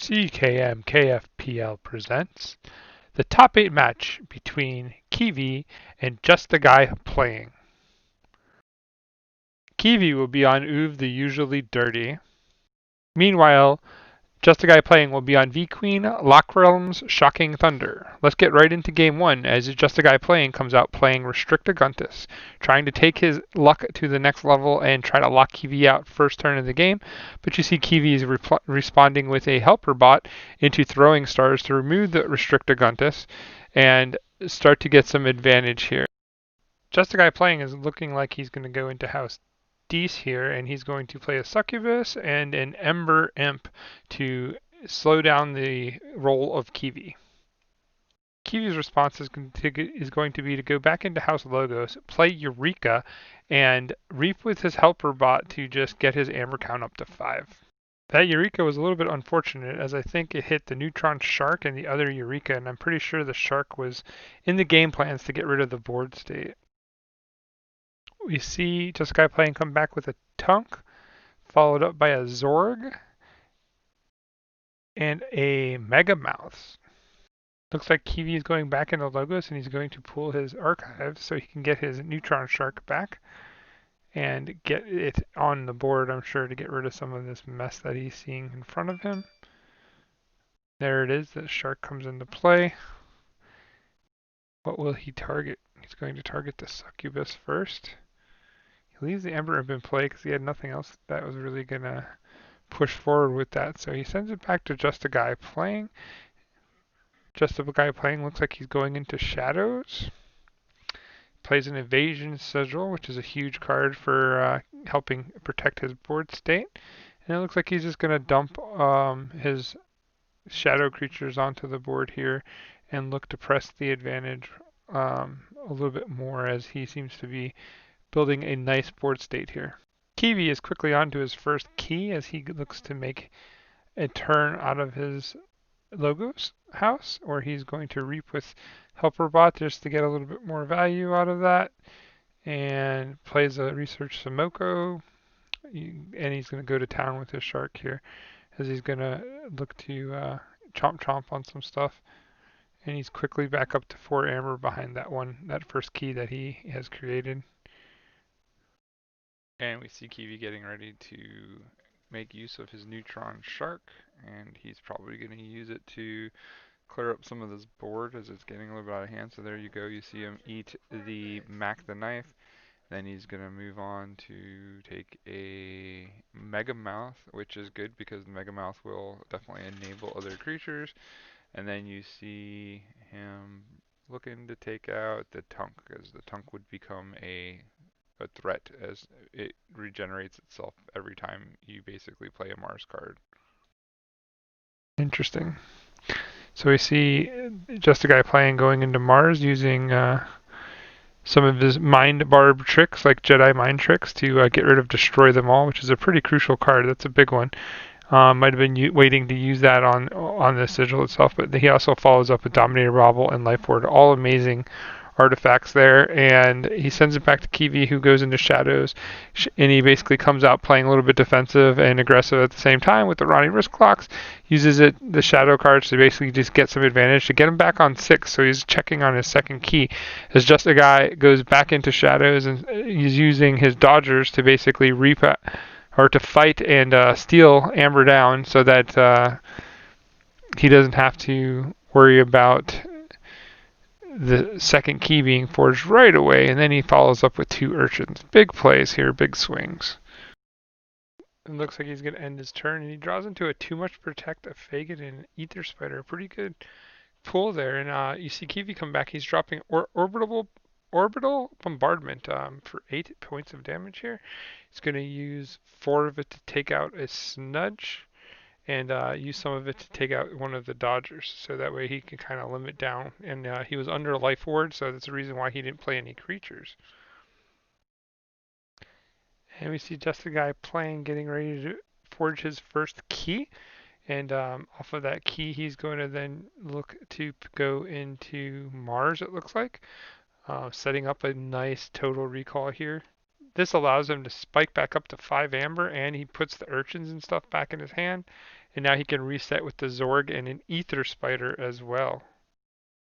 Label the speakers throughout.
Speaker 1: CKM KFPL presents the top 8 match between KiiVii and Just a Guy Playing. KiiVii will be on Uve the Usually Dirty. Meanwhile, Just a Guy Playing will be on V-Queen Lockrealm's Shocking Thunder. Let's get right into game 1 as Just a Guy Playing comes out playing Restrict Aguntis, trying to take his luck to the next level and try to lock KiiVii out first turn of the game. But you see KiiVii is responding with a helper bot into throwing stars to remove the Restrict Aguntis and start to get some advantage here. Just a Guy Playing is looking like he's going to go into house Dees here, and he's going to play a Succubus and an Ember Imp to slow down the roll of KiiVii. KiiVii's response is going to be to go back into House Logos, play Eureka, and reap with his helper bot to just get his Amber count up to 5. That Eureka was a little bit unfortunate, as I think it hit the Neutron Shark and the other Eureka, and I'm pretty sure the Shark was in the game plans to get rid of the board state. We see Just a Guy Playing come back with a Tunk, followed up by a Zorg and a Megamouth. Looks like KiiVii is going back into Logos and he's going to pull his archives so he can get his Neutron Shark back and get it on the board, I'm sure, to get rid of some of this mess that he's seeing in front of him. There it is, the Shark comes into play. What will he target? He's going to target the Succubus first. He leaves the Ember Imp in play because he had nothing else that was really going to push forward with that. So he sends it back to Just a Guy Playing. Just a Guy Playing looks like he's going into Shadows. Plays an Evasion Sigil, which is a huge card for helping protect his board state. And it looks like he's just going to dump his shadow creatures onto the board here and look to press the advantage a little bit more, as he seems to be building a nice board state here. KiiVii is quickly on to his first key as he looks to make a turn out of his Logos house, or he's going to reap with Helper Bot just to get a little bit more value out of that, and plays a Research Samoko, and he's going to go to town with his Shark here as he's going to look to chomp on some stuff. And he's quickly back up to 4 Amber behind that first key that he has created. And we see KiiVii getting ready to make use of his Neutron Shark, and he's probably going to use it to clear up some of this board as it's getting a little bit out of hand. So there you go, you see him eat the Mac the Knife. Then he's going to move on to take a Megamouth, which is good because the Megamouth will definitely enable other creatures. And then you see him looking to take out the Tunk, as the Tunk would become a threat as it regenerates itself every time you basically play a Mars card. Interesting. So we see Just a Guy Playing going into Mars using some of his Mind Barb tricks, like Jedi Mind tricks, to get rid of Destroy Them All, which is a pretty crucial card. That's a big one. Might have been waiting to use that on the sigil itself, but he also follows up with Dominator Bobble and Life Ward. All amazing artifacts there, and he sends it back to KiiVii, who goes into Shadows, and he basically comes out playing a little bit defensive and aggressive at the same time with the Ronnie Risk Clocks. Uses the Shadow cards to basically just get some advantage to get him back on 6, so he's checking on his second key. As Just a Guy goes back into Shadows, and he's using his Dodgers to basically reap or to fight and steal Amber down, so that he doesn't have to worry about the second key being forged right away. And then he follows up with 2 Urchins. Big plays here, big swings. It looks like he's going to end his turn, and he draws into a Too Much Protect, a Faggot, and an Ether Spider. Pretty good pull there. And you see KiiVii come back. He's dropping Orbital Bombardment for 8 points of damage here. He's going to use 4 of it to take out a Snudge, and use some of it to take out one of the Dodgers, so that way he can kind of limit down. And he was under a Life Ward, so that's the reason why he didn't play any creatures. And we see Just a Guy Playing, getting ready to forge his first key. And off of that key, he's going to then look to go into Mars, it looks like. Setting up a nice total recall here. This allows him to spike back up to 5 Amber, and he puts the Urchins and stuff back in his hand. And now he can reset with the Zorg and an Ether Spider as well.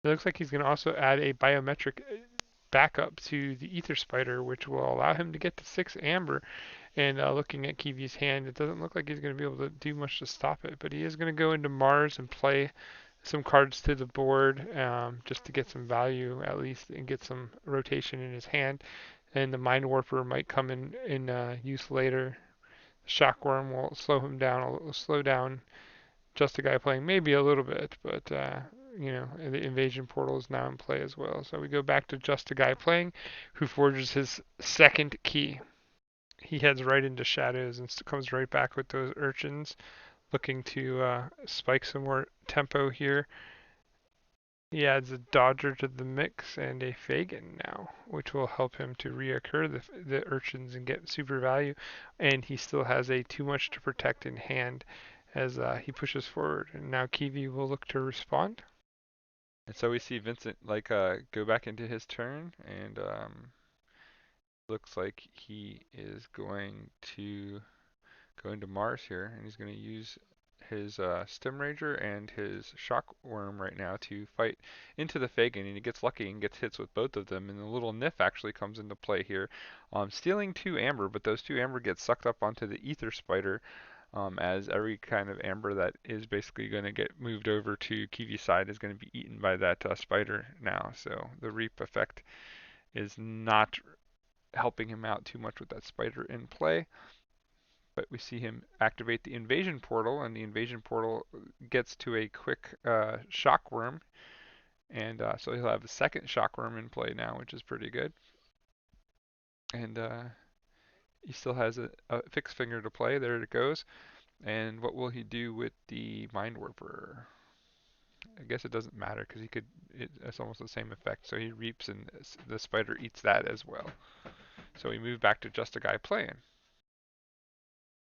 Speaker 1: It looks like he's going to also add a biometric backup to the Ether Spider, which will allow him to get to 6 Amber. And looking at KiiVii's hand, it doesn't look like he's going to be able to do much to stop it. But he is going to go into Mars and play some cards to the board just to get some value at least and get some rotation in his hand. And the Mind Warper might come in use later. Shockworm will slow him down, slow down just a guy playing maybe a little bit, but the invasion portal is now in play as well. So we go back to just a guy playing, who forges his second key. He heads right into shadows and comes right back with those urchins, looking to spike some more tempo here. He adds a Dodger to the mix and a Fagin now, which will help him to reoccur the urchins and get super value. And he still has a too much to protect in hand as he pushes forward. And now KiiVii will look to respond.
Speaker 2: And so we see Vincent like go back into his turn, and looks like he is going to go into Mars here, and he's going to use his Stim Rager and his Shockworm right now to fight into the Fagin, and he gets lucky and gets hits with both of them, and the little Nif actually comes into play here, stealing 2 Amber, but those 2 Amber get sucked up onto the Ether Spider, as every kind of Amber that is basically going to get moved over to KiiVii's side is going to be eaten by that Spider now, so the Reap effect is not helping him out too much with that Spider in play. But we see him activate the invasion portal, and the invasion portal gets to a quick shockworm, and so he'll have a second shockworm in play now, which is pretty good. And he still has a fixed finger to play. There it goes. And what will he do with the mind warper? I guess it doesn't matter because it's almost the same effect. So he reaps, and the spider eats that as well. So we move back to just a guy playing.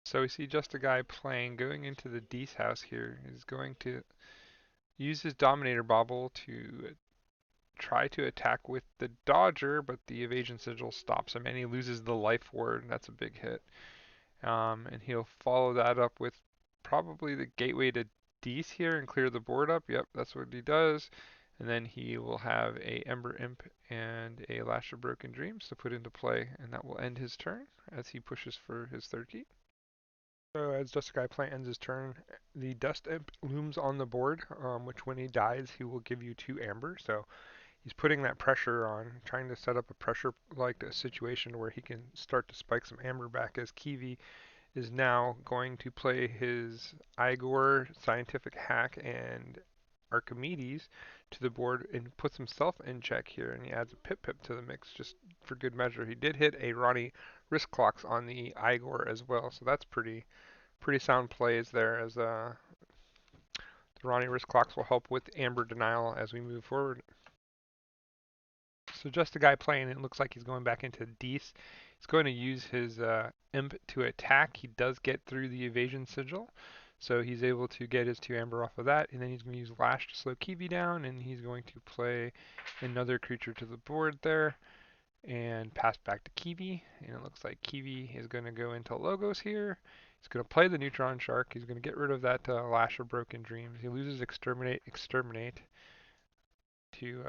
Speaker 2: So we see just a guy playing, going into the D's house here. He's going to use his Dominator Bauble to try to attack with the Dodger, but the Evasion Sigil stops him, and he loses the Life Ward, and that's a big hit. And he'll follow that up with probably the Gateway to D's here and clear the board up. Yep, that's what he does. And then he will have a Ember Imp and a Lash of Broken Dreams to put into play, and that will end his turn as he pushes for his third key. So as Just a Guy Plant ends his turn, the Dust Imp looms on the board, which when he dies, he will give you 2 Amber. So he's putting that pressure on, trying to set up a pressure-like situation where he can start to spike some Amber back, as KiiVii is now going to play his Igor, Scientific Hack, and Archimedes to the board and puts himself in check here, and he adds a Pip Pip to the mix just for good measure. He did hit a Ronnie Wrist Clocks on the Igor as well, so that's pretty sound plays there, as the Ronnie Wrist Clocks will help with Amber denial as we move forward. So just a guy playing, it looks like he's going back into Dees. He's going to use his Imp to attack. He does get through the Evasion Sigil, so he's able to get his 2 Amber off of that, and then he's going to use Lash to slow KiiVii down, and he's going to play another creature to the board there and pass back to KiiVii, and it looks like KiiVii is going to go into Logos here. He's going to play the Neutron Shark. He's going to get rid of that Lash of Broken Dreams. He loses Exterminate to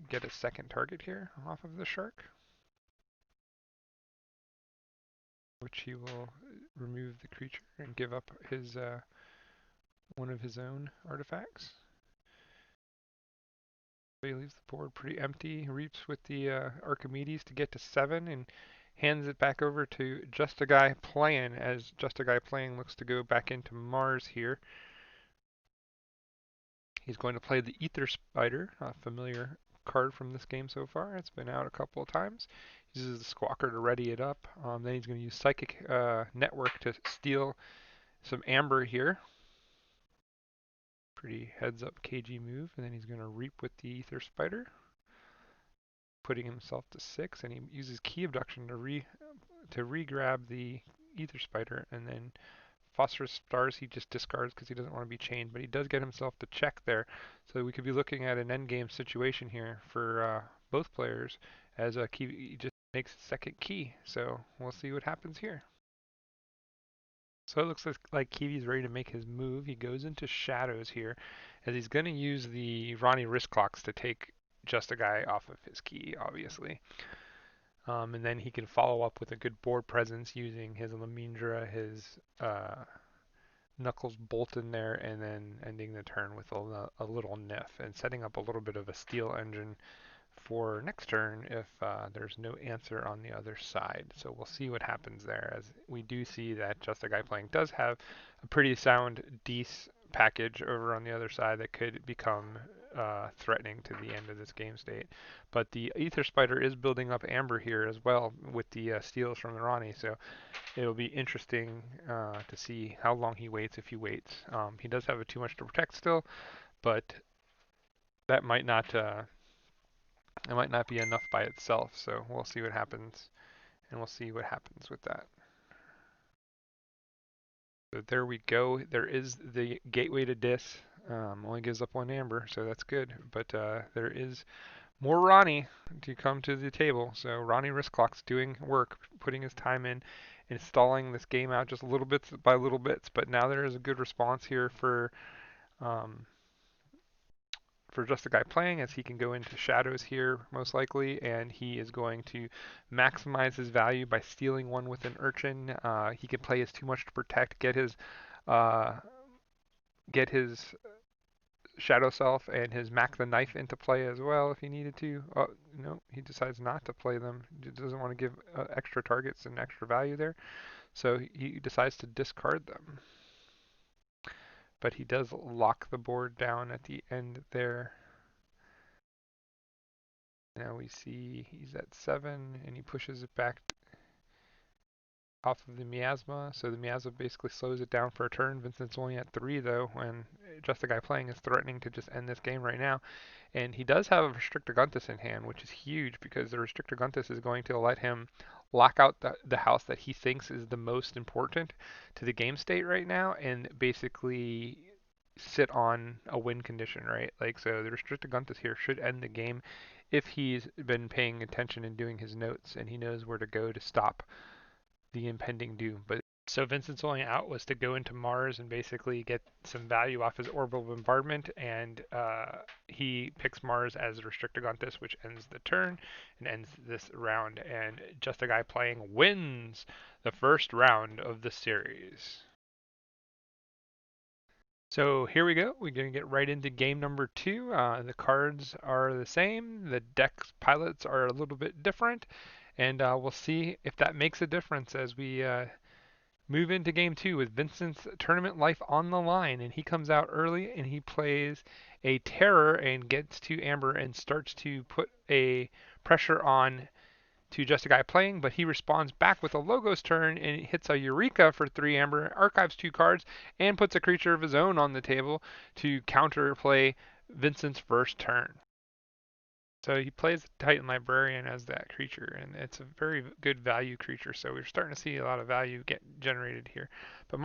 Speaker 2: get a second target here off of the Shark, which he will remove the creature and give up his one of his own artifacts. So he leaves the board pretty empty. He reaps with the Archimedes to get to 7 and hands it back over to Just a Guy Playing, as Just a Guy Playing looks to go back into Mars here. He's going to play the Ether Spider, a familiar card from this game so far. It's been out a couple of times. He uses the Squawker to ready it up. Then he's going to use Psychic Network to steal some Amber here. Pretty heads up KG move. And then he's going to reap with the Ether Spider, putting himself to 6. And he uses Key Abduction to re-grab the Ether Spider, and then Phosphorus Stars he just discards because he doesn't want to be chained, but he does get himself to check there. So we could be looking at an endgame situation here for both players, as KiiVii just makes a second key. So we'll see what happens here.
Speaker 1: So it looks like KiiVii's ready to make his move. He goes into shadows here, as he's going to use the Ronnie wrist clocks to take just a guy off of his key, obviously. And then he can follow up with a good board presence using his Lamindra, his Knuckles bolt in there, and then ending the turn with a little Nif and setting up a little bit of a steel engine for next turn if there's no answer on the other side. So we'll see what happens there, as we do see that Just a Guy Playing does have a pretty sound Deece package over on the other side that could become threatening to the end of this game state. But the Ether Spider is building up Amber here as well with the steals from the Ronnie, so it'll be interesting to see how long he waits if he waits. He does have a too much to protect still, but that might not it might not be enough by itself, so we'll see what happens, and we'll see what happens with that. So there we go. There is the gateway to Dis. Only gives up one Amber, so that's good. But there is more Ronnie to come to the table. So Ronnie Wristclock's doing work, putting his time in, installing this game out just little bits by little bits. But now there is a good response here um, for just a guy playing, as he can go into shadows here most likely, and he is going to maximize his value by stealing one with an urchin. He can play his too much to protect, uh, get his shadow self and his Mac the Knife into play as well if he needed to. Oh, no, he decides not to play them. He doesn't want to give extra targets and extra value there, so he decides to discard them. But he does lock the board down at the end there. Now we see he's at 7 and he pushes it back off of the miasma. So the miasma basically slows it down for a turn. Vincent's only at 3 though, when just the guy playing is threatening to just end this game right now. And he does have a Restrictor Guntus in hand, which is huge because the Restrictor Guntus is going to let him lock out the house that he thinks is the most important to the game state right now, and basically sit on a win condition, right? Like, so the Restrictor Guntus here should end the game if he's been paying attention and doing his notes and he knows where to go to stop the impending doom. But so Vincent's only out was to go into Mars and basically get some value off his orbital bombardment, and he picks Mars as a Restrictor Guntus, which ends the turn and ends this round. And just a guy playing wins the first round of the series. So here we go. We're going to get right into game number 2. The cards are the same. The deck's pilots are a little bit different. And we'll see if that makes a difference as we move into game 2 with Vincent's tournament life on the line. And he comes out early and he plays a terror and gets to Amber and starts to put a pressure on to just a guy playing, but he responds back with a Logos turn and hits a Eureka for 3 Amber, archives 2 cards, and puts a creature of his own on the table to counterplay Vincent's first turn. So he plays the Titan Librarian as that creature, and it's a very good value creature. So we're starting to see a lot of value get generated here. But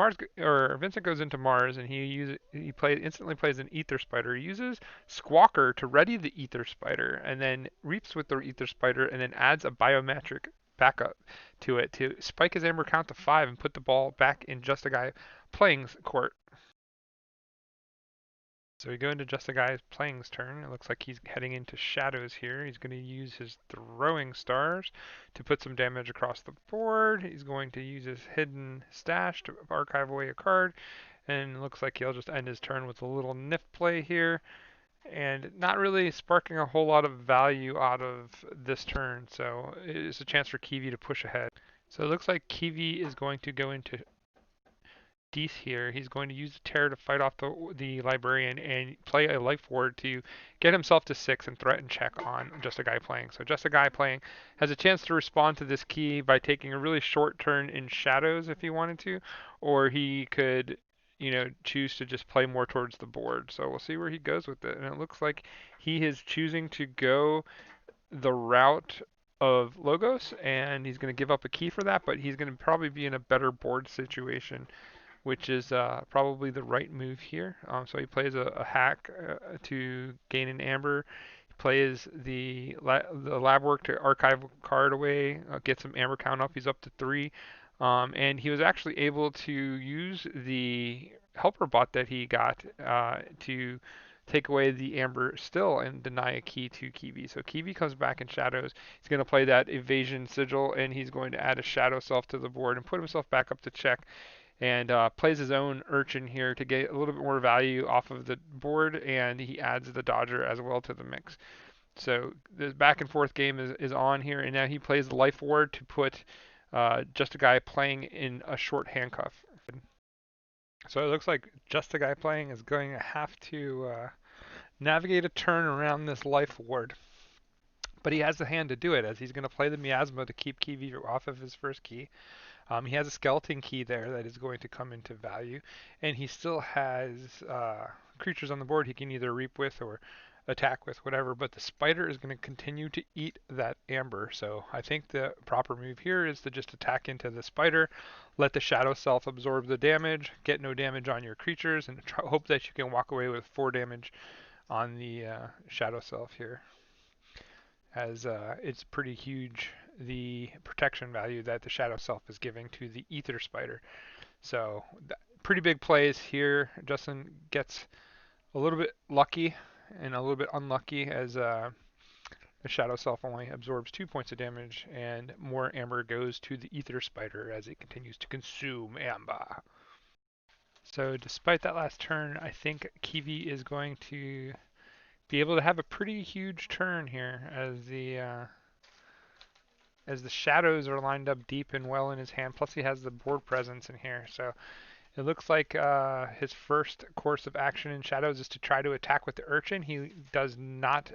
Speaker 1: Vincent goes into Mars, and instantly plays an Ether Spider. He uses Squawker to ready the Ether Spider, and then reaps with the Ether Spider, and then adds a biometric backup to it to spike his Amber count to 5 and put the ball back in Just a Guy Playing's court. So we go into Just a Guy Playing's turn. It looks like he's heading into shadows here. He's going to use his throwing stars to put some damage across the board. He's going to use his hidden stash to archive away a card. And it looks like he'll just end his turn with a little Nif play here. And not really sparking a whole lot of value out of this turn. So it is a chance for KiiVii to push ahead. So it looks like KiiVii is going to go into Deece here. He's going to use the Terror to fight off the Librarian and play a Life Ward to get himself to 6 and threaten check on Just a Guy Playing. So Just a Guy Playing has a chance to respond to this key by taking a really short turn in Shadows if he wanted to, or he could, choose to just play more towards the board. So we'll see where he goes with it. And it looks like he is choosing to go the route of Logos, and he's going to give up a key for that, but he's going to probably be in a better board situation, which is probably the right move here. So he plays a hack to gain an Amber. He plays the lab work to archive a card away, get some Amber count up. He's up to 3. And he was actually able to use the helper bot that he got to take away the Amber still and deny a key to KiiVii. So KiiVii comes back in shadows. He's going to play that evasion sigil, and he's going to add a shadow self to the board and put himself back up to check, and plays his own urchin here to get a little bit more value off of the board, and he adds the dodger as well to the mix. So this back and forth game is on here, and now he plays the life ward to put just a guy playing in a short handcuff. So it looks like just a guy playing is going to have to navigate a turn around this life ward. But he has the hand to do it, as he's going to play the miasma to keep KiiVii off of his first key. He has a skeleton key there that is going to come into value, and he still has creatures on the board he can either reap with or attack with, whatever. But the spider is going to continue to eat that amber, so I think the proper move here is to just attack into the spider, let the shadow self absorb the damage, get no damage on your creatures, and hope that you can walk away with 4 damage on the shadow self here, as it's pretty huge, the protection value that the shadow self is giving to the ether spider. So pretty big plays here. Justin gets a little bit lucky and a little bit unlucky, as the shadow self only absorbs 2 points of damage, and more amber goes to the ether spider as it continues to consume amber. So despite that last turn, I think KiiVii is going to be able to have a pretty huge turn here, as the shadows are lined up deep and well in his hand. Plus he has the board presence in here. So it looks like his first course of action in shadows is to try to attack with the urchin. He does not.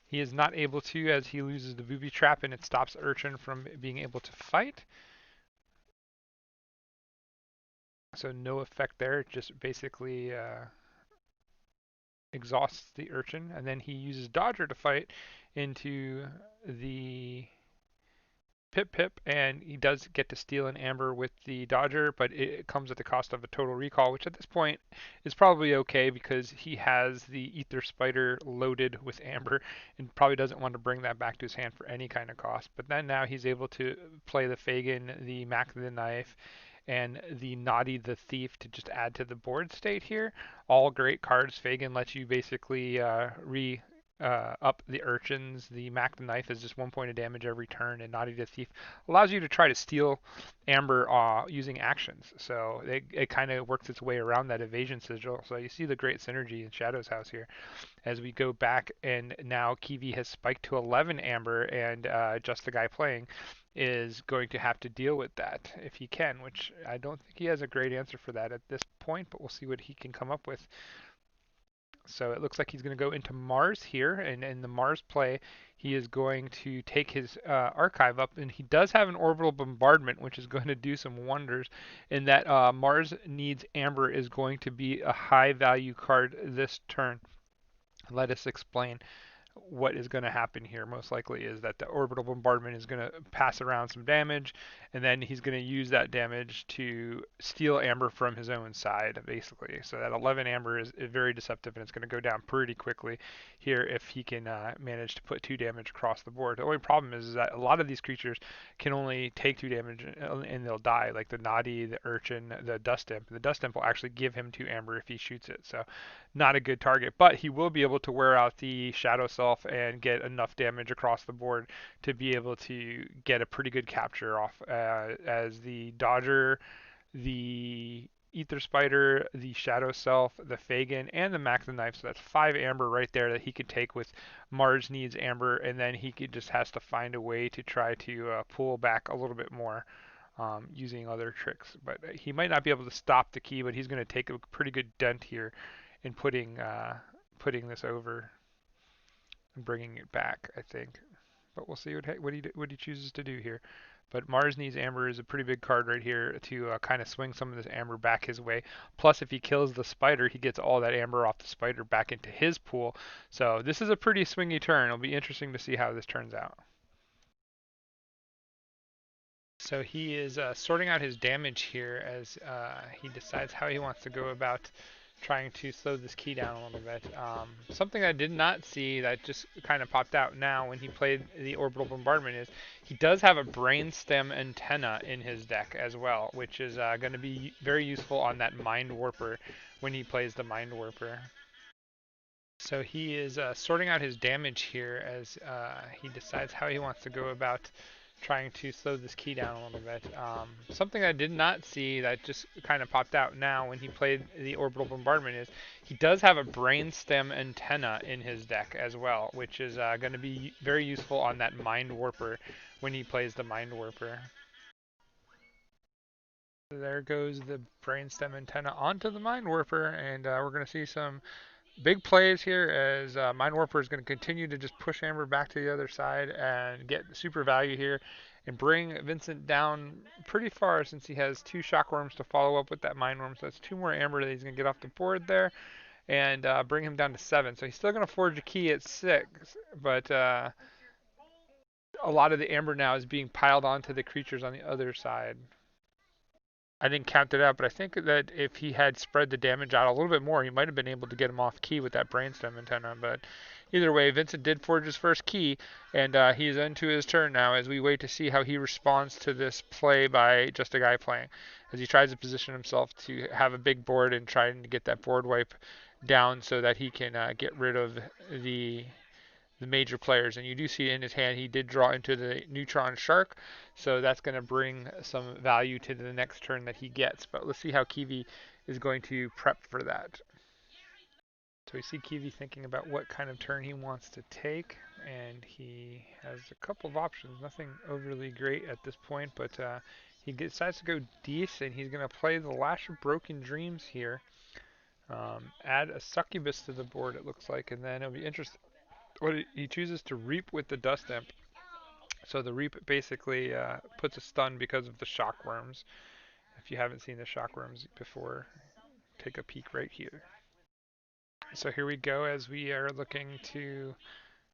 Speaker 1: He is not able to, as he loses the booby trap, and it stops urchin from being able to fight. So no effect there. It just basically exhausts the urchin, and then he uses dodger to fight into the Pip Pip, and he does get to steal an amber with the dodger, but it comes at the cost of a total recall, which at this point is probably okay because he has the ether spider loaded with amber and probably doesn't want to bring that back to his hand for any kind of cost. But then now he's able to play the Fagin, the Mac the Knife, and the Naughty the Thief to just add to the board state here. All great cards. Fagin lets you basically up the urchins. The Mac the Knife is just 1 point of damage every turn, and Naughty the Thief allows you to try to steal amber using actions. So it kind of works its way around that evasion sigil. So you see the great synergy in Shadow's House here. As we go back, and now KiiVii has spiked to 11 amber, and just the guy playing is going to have to deal with that if he can, which I don't think he has a great answer for that at this point, but we'll see what he can come up with. So it looks like he's going to go into Mars here, and in the Mars play, he is going to take his archive up, and he does have an orbital bombardment, which is going to do some wonders. In that Mars needs amber is going to be a high value card this turn. Let us explain what is going to happen here most likely is that the orbital bombardment is going to pass around some damage, and then he's going to use that damage to steal amber from his own side, basically. So that 11 amber is very deceptive, and it's going to go down pretty quickly here if he can manage to put 2 damage across the board. The only problem is that a lot of these creatures can only take 2 damage and they'll die, like the Naughty, the Urchin, the Dust Imp. The Dust Imp will actually give him 2 amber if he shoots it, so not a good target. But he will be able to wear out the Shadow Self and get enough damage across the board to be able to get a pretty good capture off, as the Dodger, the Ether Spider, the Shadow Self, the Fagin, and the Mac the Knife. So that's 5 amber right there that he could take with Mars needs amber, and then he just has to find a way to try to pull back a little bit more. Using other tricks, but he might not be able to stop the key, but he's going to take a pretty good dent here in putting this over and bringing it back, I think. But we'll see what he chooses to do here. But Mars needs Amber is a pretty big card right here to kind of swing some of this Amber back his way. Plus, if he kills the Spider, he gets all that Amber off the Spider back into his pool. So this is a pretty swingy turn. It'll be interesting to see how this turns out. So he is sorting out his damage here as he decides how he wants to go about trying to slow this key down a little bit. Something I did not see that just kind of popped out now when he played the orbital bombardment is he does have a brainstem antenna in his deck as well, which is going to be very useful on that mind warper when he plays the mind warper. So he is sorting out his damage here as he decides how he wants to go about trying to slow this key down a little bit. Something I did not see that just kind of popped out now when he played the orbital bombardment is he does have a brainstem antenna in his deck as well, which is going to be very useful on that mind warper when he plays the mind warper. So there goes the brainstem antenna onto the mind warper, and we're going to see some big plays here as Mind Warper is going to continue to just push Amber back to the other side and get super value here and bring Vincent down pretty far since he has two Shock Worms to follow up with that Mind Worm. So that's two more Amber that he's going to get off the board there and bring him down to 7. So he's still going to forge a key at 6, but a lot of the Amber now is being piled onto the creatures on the other side. I didn't count it out, but I think that if he had spread the damage out a little bit more, he might have been able to get him off key with that brainstem antenna. But either way, Vincent did forge his first key, and he's into his turn now as we wait to see how he responds to this play by Just a Guy Playing, as he tries to position himself to have a big board and trying to get that board wipe down so that he can get rid of the major players. And you do see in his hand he did draw into the neutron shark, so that's going to bring some value to the next turn that he gets. But let's see how KiiVii is going to prep for that. So we see KiiVii thinking about what kind of turn he wants to take, and he has a couple of options. Nothing overly great at this point, but he decides to go Dees, and he's going to play the Lash of Broken Dreams here. Add a Succubus to the board, it looks like, and then it'll be interesting what he chooses to Reap with the Dust Imp. So the Reap basically puts a stun because of the Shock Worms. If you haven't seen the Shock Worms before, take a peek right here. So here we go as we are looking to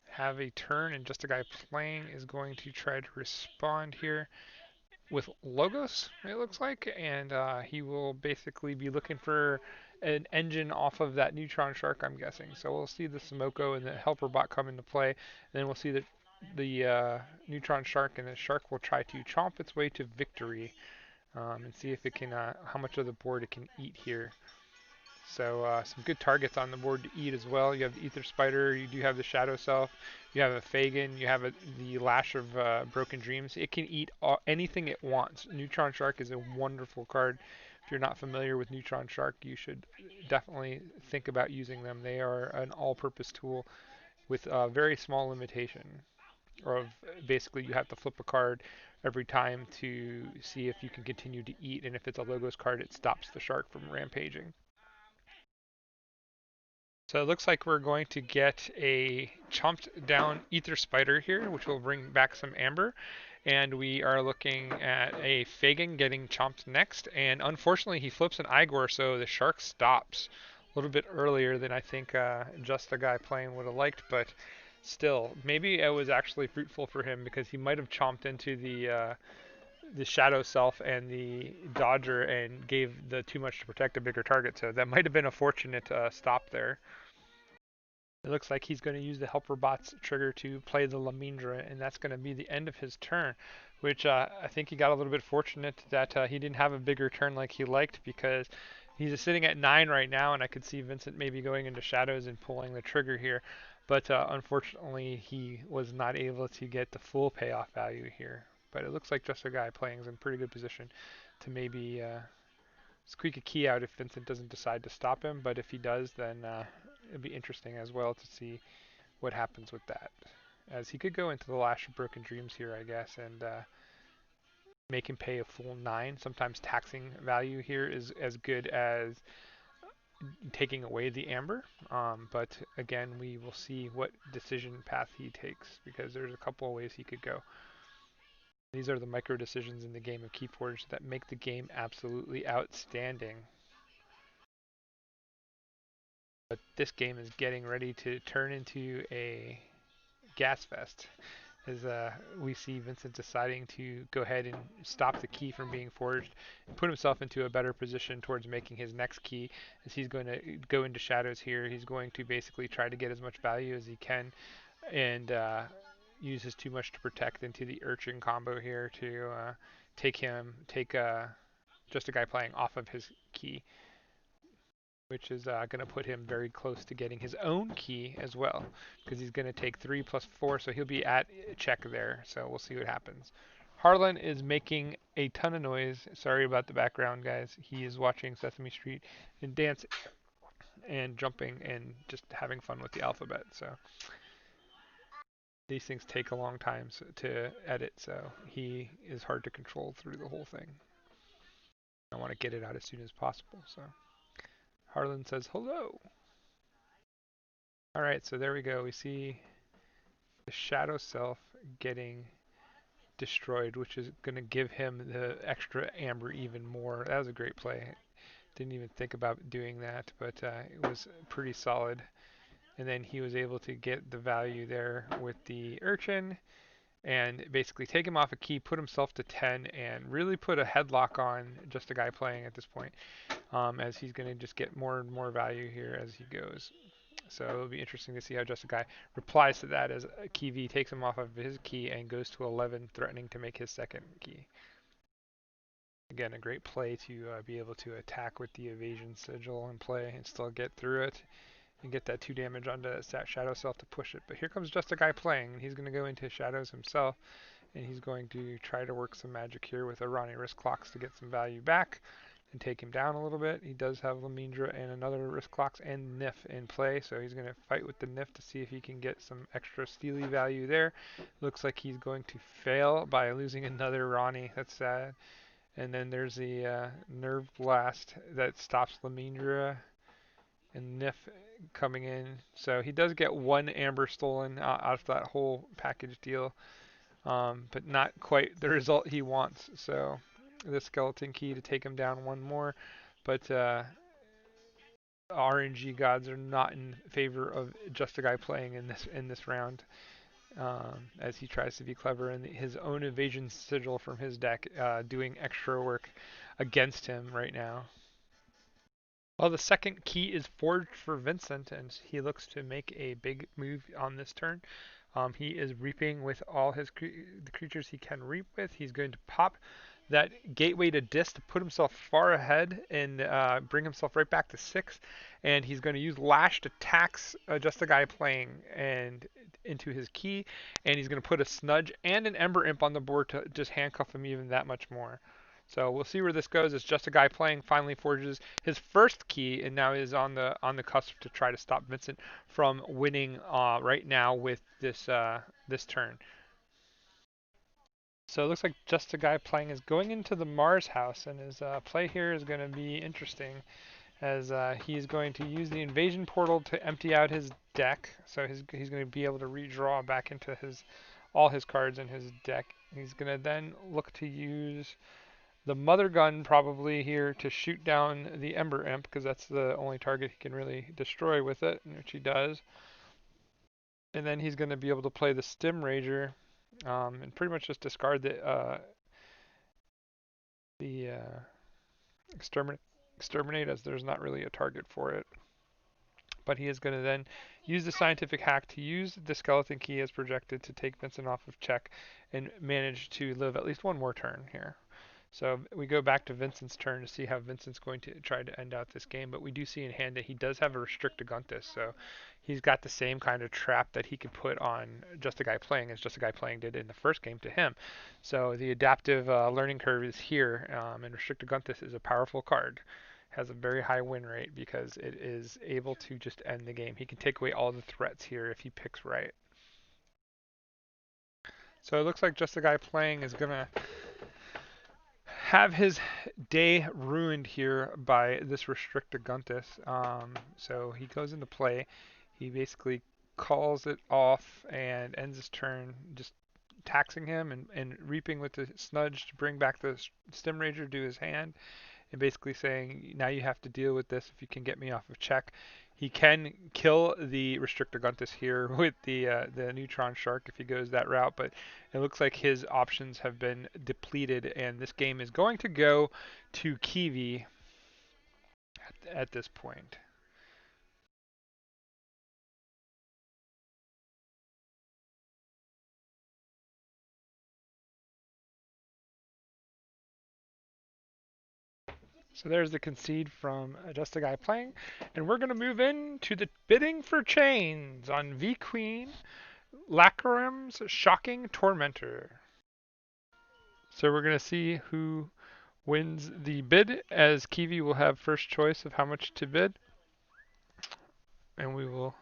Speaker 1: have a turn, and Just a Guy Playing is going to try to respond here with Logos, it looks like, and he will basically be looking for an engine off of that Neutron Shark, I'm guessing. So we'll see the Smoko and the Helper Bot come into play, and then we'll see that the Neutron Shark, and the Shark will try to chomp its way to victory and see if it can, how much of the board it can eat here. So some good targets on the board to eat as well. You have the Ether Spider, you do have the Shadow Self, you have a Fagin, you have the Lash of Broken Dreams. It can eat anything it wants. Neutron Shark is a wonderful card. If you're not familiar with Neutron Shark, you should definitely think about using them. They are an all-purpose tool with a very small limitation. Of basically you have to flip a card every time to see if you can continue to eat, and if it's a Logos card, it stops the shark from rampaging. So it looks like we're going to get a chomped down Ether Spider here, which will bring back some Amber. And we are looking at a Fagin getting chomped next. And unfortunately, he flips an Igor, so the shark stops a little bit earlier than I think Just the Guy Playing would have liked. But still, maybe it was actually fruitful for him because he might have chomped into the Shadow Self and the Dodger and gave the too much to protect a bigger target. So that might have been a fortunate stop there. It looks like he's going to use the Helper Bot's trigger to play the Lamindra, and that's going to be the end of his turn, which I think he got a little bit fortunate that he didn't have a bigger turn like he liked, because he's sitting at 9 right now, and I could see Vincent maybe going into Shadows and pulling the trigger here. But unfortunately, he was not able to get the full payoff value here. But it looks like Just a Guy Playing is in pretty good position to maybe squeak a key out if Vincent doesn't decide to stop him. But if he does, then it'd be interesting as well to see what happens with that. As he could go into the Lash of Broken Dreams here, I guess, and make him pay a full 9. Sometimes taxing value here is as good as taking away the Amber. But again, we will see what decision path he takes, because there's a couple of ways he could go. These are the micro decisions in the game of Keyforge that make the game absolutely outstanding. But this game is getting ready to turn into a gas fest. as we see Vincent deciding to go ahead and stop the key from being forged and put himself into a better position towards making his next key. As he's going to go into shadows here, he's going to basically try to get as much value as he can and use his too much to protect into the urchin combo here to take just a guy playing off of his key, which is going to put him very close to getting his own key as well, because he's going to take 3 plus 4, so he'll be at check there. So we'll see what happens. Harlan is making a ton of noise. Sorry about the background, guys. He is watching Sesame Street and dancing and jumping and just having fun with the alphabet. So these things take a long time to edit, so he is hard to control through the whole thing. I want to get it out as soon as possible. So Harlan says hello. All right, so there we go. We see the shadow self getting destroyed, which is going to give him the extra amber even more. That was a great play. Didn't even think about doing that, but it was pretty solid. And then he was able to get the value there with the urchin and basically take him off a key, put himself to 10, and really put a headlock on just a guy playing at this point, as he's going to just get more and more value here as he goes. So it'll be interesting to see how Just a Guy replies to that as KiiVii takes him off of his key and goes to 11, threatening to make his second key. Again, a great play to be able to attack with the evasion sigil and play and still get through it and get that 2 damage onto that shadow self to push it. But here comes Just a Guy playing. He's going to go into shadows himself, and he's going to try to work some magic here with Arani wrist clocks to get some value back and take him down a little bit. He does have Lamindra and another wrist clocks and Nif in play, so he's going to fight with the Nif to see if he can get some extra steely value there. Looks like he's going to fail by losing another Ronnie. That's sad. And then there's the Nerve Blast that stops Lamindra and Nif coming in. So he does get 1 Amber stolen out of that whole package deal, but not quite the result he wants. So the skeleton key to take him down 1 more, but RNG gods are not in favor of Just a Guy playing in this round, as he tries to be clever and his own evasion sigil from his deck doing extra work against him right now. Well, the second key is forged for Vincent, and he looks to make a big move on this turn. He is reaping with all the creatures he can reap with. He's going to pop that gateway to Dis to put himself far ahead and bring himself right back to 6. And he's going to use Lash to tax just a guy playing and into his key. And he's going to put a Snudge and an Ember Imp on the board to just handcuff him even that much more. So we'll see where this goes. It's just a guy playing finally forges his first key and now is on the cusp to try to stop Vincent from winning right now with this turn. So it looks like just a guy playing is going into the Mars house, and his play here is going to be interesting as he's going to use the invasion portal to empty out his deck. So he's going to be able to redraw back into all his cards in his deck. He's going to then look to use the Mother Gun probably here to shoot down the Ember Imp, because that's the only target he can really destroy with it, which he does. And then he's going to be able to play the Stim Rager and pretty much just discard the exterminate, as there's not really a target for it. But he is going to then use the scientific hack to use the skeleton key as projected to take Vincent off of check and manage to live at least 1 more turn here. So we go back to Vincent's turn to see how Vincent's going to try to end out this game, but we do see in hand that he does have a Restrict Agunthus, so he's got the same kind of trap that he could put on Just a Guy Playing as Just a Guy Playing did in the first game to him. So the adaptive learning curve is here, and Restrict Agunthus is a powerful card. Has a very high win rate because it is able to just end the game. He can take away all the threats here if he picks right. So it looks like Just a Guy Playing is going to have his day ruined here by this Restrict Agunthus. So he goes into play. He basically calls it off and ends his turn just taxing him and reaping with the Snudge to bring back the Stim Rager to his hand and basically saying, now you have to deal with this if you can get me off of check. He can kill the Restrictor Guntus here with the Neutron Shark if he goes that route, but it looks like his options have been depleted, and this game is going to go to KiiVii at this point. So there's the concede from Just a Guy Playing, and we're going to move into the bidding for chains on V Queen, Lacarim's Shocking Tormentor. So we're going to see who wins the bid, as KiiVii will have first choice of how much to bid, and we will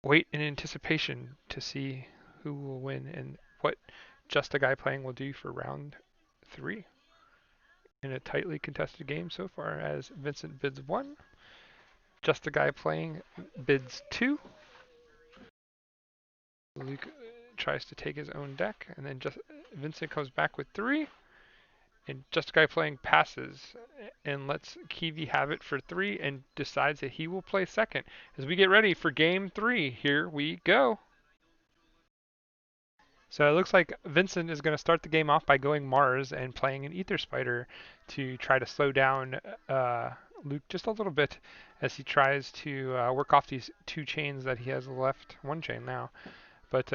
Speaker 1: wait in anticipation to see who will win and what Just a Guy Playing will do for round 3 in a tightly contested game so far, as Vincent bids 1, Just a Guy Playing bids 2, Luke tries to take his own deck, and then just Vincent comes back with 3, and Just a Guy Playing passes and lets KiiVii have it for 3 and decides that he will play second. As we get ready for game 3, here we go. So it looks like Vincent is going to start the game off by going Mars and playing an Ether Spider to try to slow down Luke just a little bit as he tries to work off these 2 chains that he has left. 1 chain now. But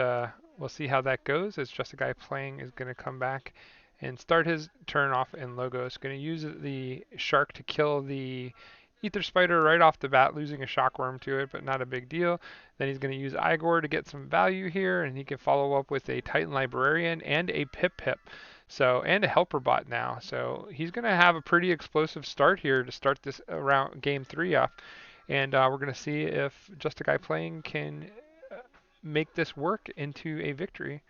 Speaker 1: we'll see how that goes, as Just a Guy Playing is going to come back and start his turn off in Logos. Going to use the Shark to kill the Ether Spider right off the bat, losing a Shockworm to it, but not a big deal. Then he's going to use Igor to get some value here, and he can follow up with a Titan Librarian and a Pip Pip. So, and a Helper Bot now. So he's going to have a pretty explosive start here to start this around game 3 off. And we're going to see if Just a Guy Playing can make this work into a victory.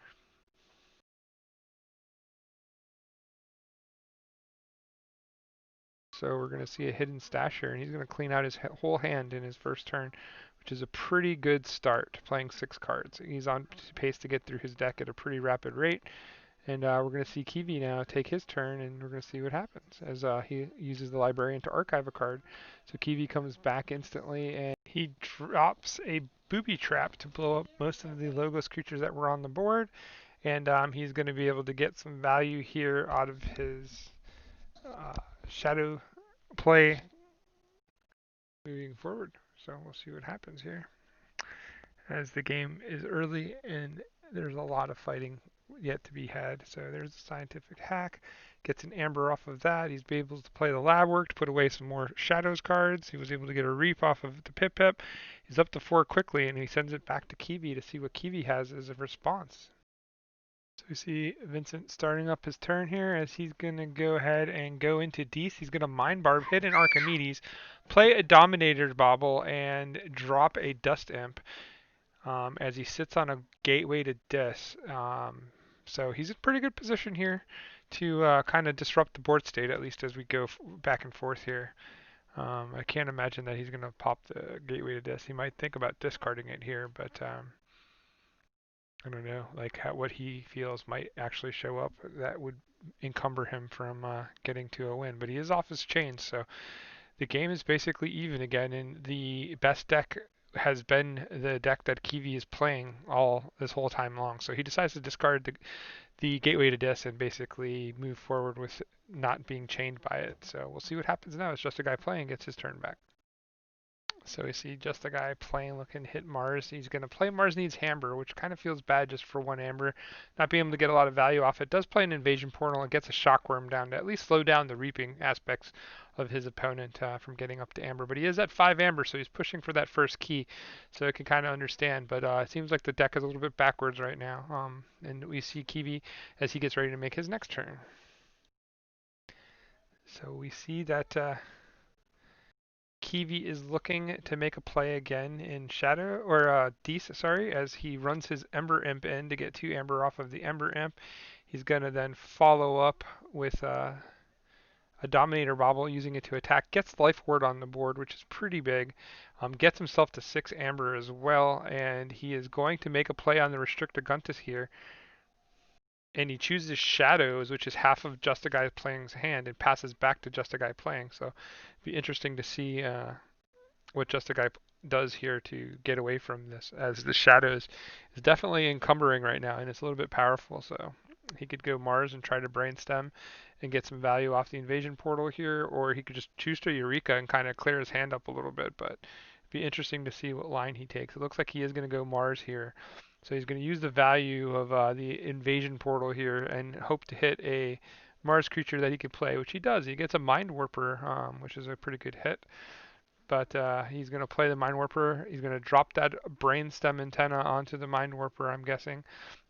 Speaker 1: So we're going to see a hidden stash here, and he's going to clean out his whole hand in his first turn, which is a pretty good start, playing 6 cards. He's on pace to get through his deck at a pretty rapid rate. And we're going to see KiiVii now take his turn, and we're going to see what happens as he uses the Librarian to archive a card. So KiiVii comes back instantly, and he drops a Booby Trap to blow up most of the Logos creatures that were on the board. And he's going to be able to get some value here out of his shadow play moving forward. So we'll see what happens here, as the game is early and there's a lot of fighting yet to be had. So there's a scientific hack, gets an amber off of that. He's able to play the lab work to put away some more shadows cards. He was able to get a reef off of the Pip Pip. He's up to 4 quickly, and he sends it back to KiiVii to see what KiiVii has as a response. So we see Vincent starting up his turn here, as he's going to go ahead and go into Dees. He's going to Mind Barb, hit an Archimedes, play a Dominator's Bauble, and drop a Dust Imp as he sits on a Gateway to Dis. So he's in pretty good position here to kind of disrupt the board state, at least as we go back and forth here. I can't imagine that he's going to pop the Gateway to Dis. He might think about discarding it here, but I don't know, like what he feels might actually show up that would encumber him from getting to a win. But he is off his chains, so the game is basically even again, and the best deck has been the deck that KiiVii is playing all this whole time long. So he decides to discard the Gateway to Dis and basically move forward with not being chained by it. So we'll see what happens now. It's Just a Guy Playing gets his turn back. So we see Just a Guy Playing looking to hit Mars. He's going to play Mars Needs Hammer, which kind of feels bad just for 1 Amber. Not being able to get a lot of value off it. Does play an Invasion Portal and gets a Shockworm down to at least slow down the reaping aspects of his opponent from getting up to Amber. But he is at 5 Amber, so he's pushing for that first key. So I can kind of understand. But it seems like the deck is a little bit backwards right now. And we see KiiVii as he gets ready to make his next turn. So we see that KiiVii is looking to make a play again in Shadow, or Dees, sorry, as he runs his Ember Imp in to get 2 Amber off of the Ember Imp. He's going to then follow up with a Dominator Bauble, using it to attack. Gets Life Ward on the board, which is pretty big. Gets himself to 6 Amber as well, and he is going to make a play on the Restrict Aguntis here. And he chooses Shadows, which is half of Just a Guy Playing's hand, and passes back to Just a Guy Playing. So it'd be interesting to see what Just a Guy does here to get away from this, as the shadows is definitely encumbering right now, and it's a little bit powerful. So he could go Mars and try to brainstem and get some value off the invasion portal here, or he could just choose to Eureka and kind of clear his hand up a little bit. But it'd be interesting to see what line he takes. It looks like he is going to go Mars here. So he's going to use the value of the invasion portal here and hope to hit a Mars creature that he could play, which he does. He gets a Mind Warper, which is a pretty good hit. But he's going to play the Mind Warper. He's going to drop that brainstem antenna onto the Mind Warper, I'm guessing.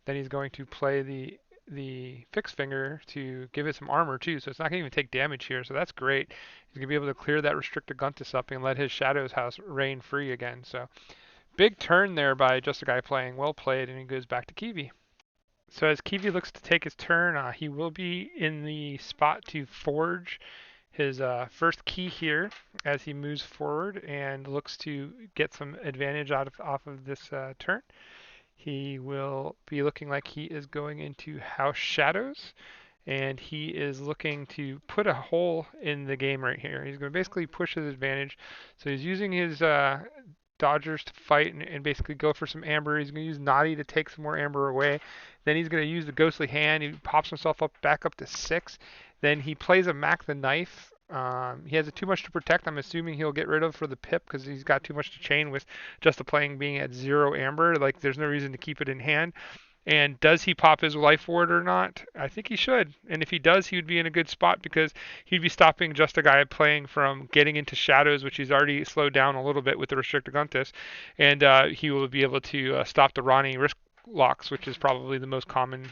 Speaker 1: Then he's going to play the fixed finger to give it some armor too, so it's not going to even take damage here. So that's great. He's going to be able to clear that restricted Guntus up and let his Shadows House reign free again. So big turn there by Just a Guy playing. Well played, and he goes back to KiiVii. So as KiiVii looks to take his turn, he will be in the spot to forge his first key here as he moves forward and looks to get some advantage off of this turn. He will be looking like he is going into House Shadows, and he is looking to put a hole in the game right here. He's going to basically push his advantage. So he's using his Dodgers to fight and basically go for some amber. He's going to use Naughty to take some more amber away. Then he's going to use the Ghostly Hand. He pops himself back up to 6. Then he plays a Mac the Knife. He has too much to protect. I'm assuming he'll get rid of for the pip because he's got too much to chain with just the playing being at 0 amber. Like there's no reason to keep it in hand. And does he pop his life ward or not? I think he should. And if he does, he would be in a good spot because he'd be stopping Just a Guy playing from getting into shadows, which he's already slowed down a little bit with the restricted Guntus. And he will be able to stop the Ronnie risk locks, which is probably the most common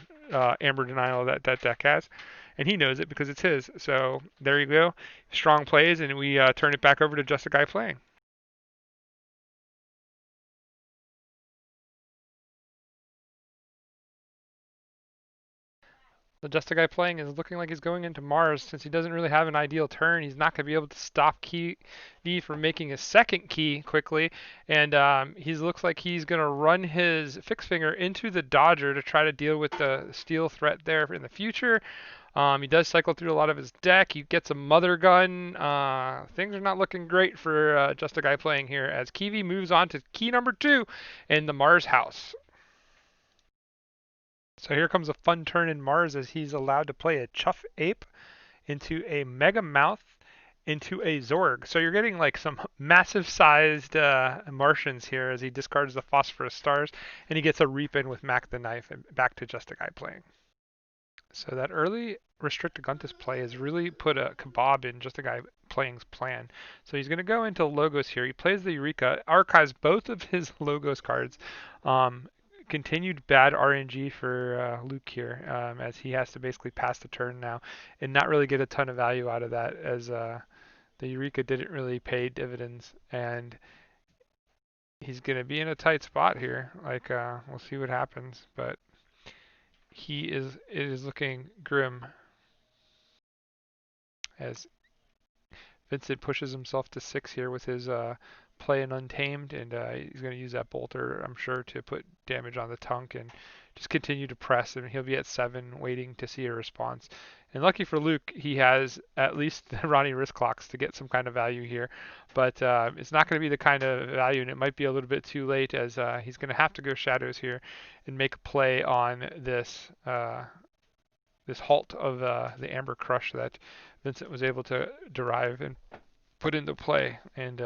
Speaker 1: amber denial that deck has. And he knows it because it's his. So there you go. Strong plays, and we turn it back over to Just a Guy playing. The Just a Guy playing is looking like he's going into Mars since he doesn't really have an ideal turn. He's not going to be able to stop KiiVii from making his second key quickly, and he looks like he's going to run his fixed finger into the Dodger to try to deal with the steel threat there in the future. He does cycle through a lot of his deck. He gets a Mother Gun. Things are not looking great for Just a Guy playing here as KiiVii moves on to key number 2 in the Mars house. So here comes a fun turn in Mars as he's allowed to play a Chuff Ape into a Mega Mouth into a Zorg. So you're getting like some massive sized Martians here as he discards the Phosphorus Stars and he gets a Reap in with Mac the Knife and back to Just a Guy playing. So that early restricted Guntus play has really put a kebab in Just a Guy playing's plan. So he's going to go into Logos here. He plays the Eureka, archives both of his Logos cards. Continued bad RNG for Luke here, as he has to basically pass the turn now and not really get a ton of value out of that, as the Eureka didn't really pay dividends, and he's going to be in a tight spot here. Like we'll see what happens, but it is looking grim as Vincent pushes himself to 6 here with his play an Untamed, and he's going to use that Bolter, I'm sure, to put damage on the Tunk and just continue to press, and he'll be at 7 waiting to see a response. And lucky for Luke, he has at least the Ronnie Risk Clocks to get some kind of value here, but it's not going to be the kind of value, and it might be a little bit too late as he's going to have to go Shadows here and make a play on this this halt of the Amber Crush that Vincent was able to derive and put into play. And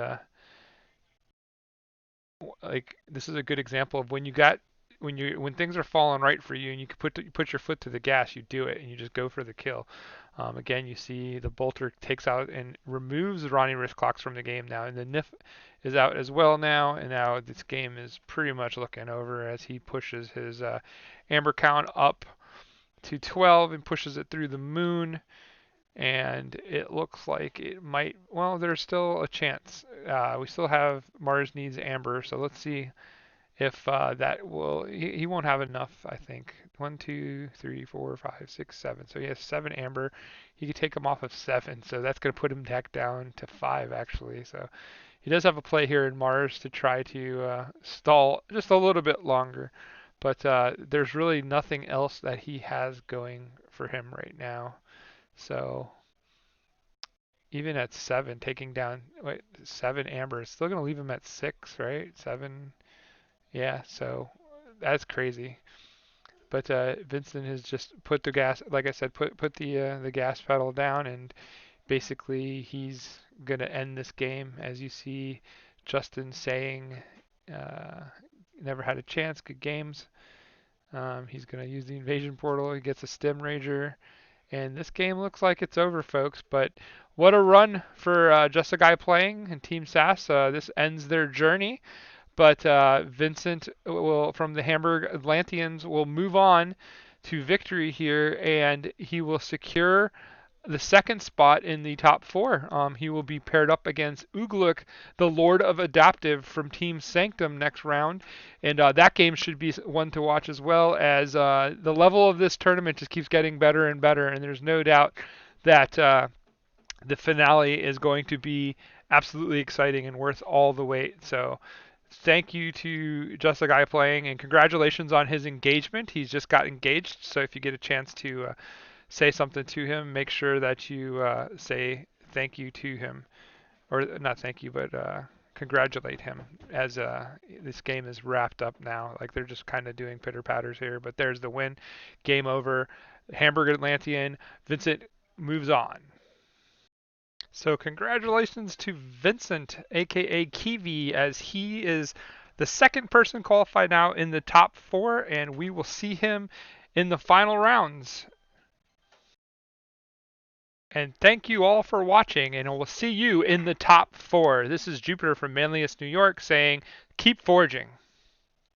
Speaker 1: like this is a good example of when things are falling right for you and you can put your foot to the gas, you do it and you just go for the kill. Again, you see the Bolter takes out and removes the Ronnie Risk Clocks from the game now, and the Nif is out as well now, and now this game is pretty much looking over as he pushes his Amber count up to 12 and pushes it through the moon. And it looks like it might, well, there's still a chance. We still have Mars needs Amber, so let's see if that will, he won't have enough, I think. 1, 2, 3, 4, 5, 6, 7. So he has 7 Amber. He could take him off of 7, so that's going to put him back down to 5, actually. So he does have a play here in Mars to try to stall just a little bit longer. But there's really nothing else that he has going for him right now. So even at 7, taking down 7 Amber, it's still going to leave him at 6, right? 7. Yeah, so that's crazy. But Vincent has just put the gas, like I said, put the gas pedal down, and basically he's gonna end this game. As you see, Justin saying, uh, never had a chance, good games. He's gonna use the invasion portal. He gets a stem rager, and this game looks like it's over, folks. But what a run for Just a Guy Playing and Team SAS. This ends their journey. But Vincent will, from the Hamburg Atlanteans, will move on to victory here, and he will secure the second spot in the top 4. He will be paired up against Ugluk, the Lord of Adaptive from Team Sanctum next round, and that game should be one to watch as well, as the level of this tournament just keeps getting better and better, and there's no doubt that the finale is going to be absolutely exciting and worth all the wait. So thank you to Just a Guy Playing, and congratulations on his engagement. He's just got engaged, so if you get a chance to say something to him, make sure that you say thank you to him, or not thank you, but congratulate him, as this game is wrapped up now. Like, they're just kind of doing pitter patters here, but there's the win. Game over. Hamburg Atlantean. Vincent moves on. So congratulations to Vincent, aka KiiVii, as he is the second person qualified now in the top 4, and we will see him in the final rounds. And thank you all for watching, and we'll see you in the top 4. This is Jupiter from Manlius, New York, saying, keep forging.